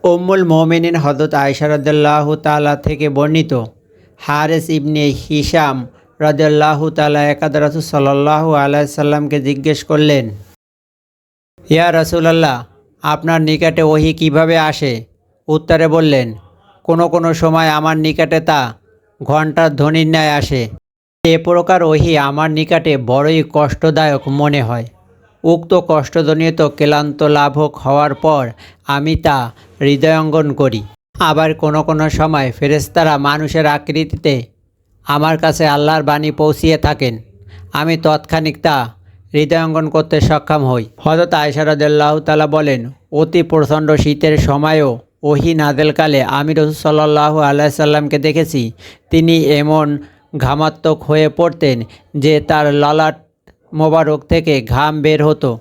উম্মুল মোমিনিন হযরত আয়েশা রাদিয়াল্লাহু তাআলা থেকে বর্ণিত, হারেস ইবনে হিশাম রাদিয়াল্লাহু তাআলা একদা রাসূল সাল্লাল্লাহু আলাইহি সাল্লামকে জিজ্ঞেস করলেন, ইয়া রাসূলাল্লাহ, আপনার নিকটে ওহী কিভাবে আসে? উত্তরে বললেন, কোনো কোনো সময় আমার নিকটে তা ঘণ্টার ধ্বনির ন্যায় আসে। এ প্রকার ওহী আমার নিকটে বড়ই কষ্টদায়ক মনে হয়। উক্ত কষ্টজনিত ক্লান্ত লাভক হওয়ার পর আমি তা হৃদয়ঙ্গম করি। আবার কোনো কোনো সময় ফেরেশতারা মানুষের আকৃতিতে আমার কাছে আল্লাহর বাণী পৌঁছিয়ে থাকেন, আমি তৎক্ষণিক তা হৃদয়ঙ্গম করতে সক্ষম হই। হযরত আয়েশা রাদিয়াল্লাহু তাআলা বলেন, অতি প্রচণ্ড শীতের সময়ও ওহী নাযিলকালে আমি রাসূল সাল্লাল্লাহু আলাইহি সাল্লামকে দেখেছি, তিনি এমন ঘামাত্মক হয়ে পড়তেন যে তার ললাট মোবারক থেকে ঘাম বের হতো।